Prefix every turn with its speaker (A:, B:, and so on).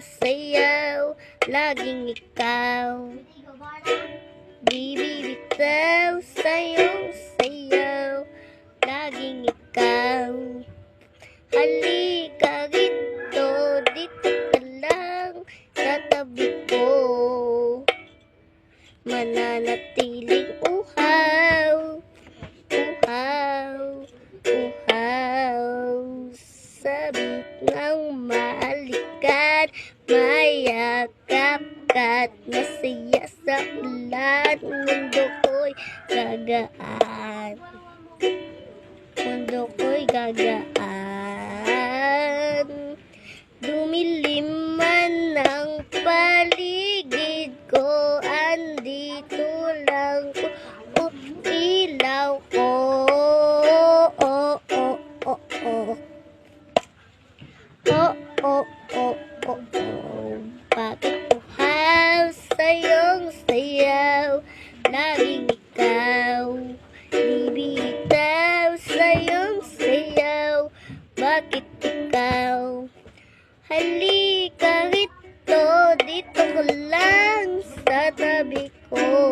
A: sayaw, laging ikaw. Di bibitaw sa'yong sayaw, laging ikaw. Halika rito, dito ka lang sa tabi ko. Mananatiling uhaw, uhaw, uhaw. Sabik ng maalikan, mayakap ka't masaya sa ulan. Mundo ko'y gagaan, mundo ko'y gagaan. Dumilim man ang paligid ko, andito lang ko, ilaw ko. Oh, oh, oh, oh. Oh, oh, oh, oh, oh. Bakit uhaw sa'yong sayaw, laging ikaw. Di bitaw sa'yong sayaw, bakit ikaw? Halika rito, dito ko lang sa tabi ko.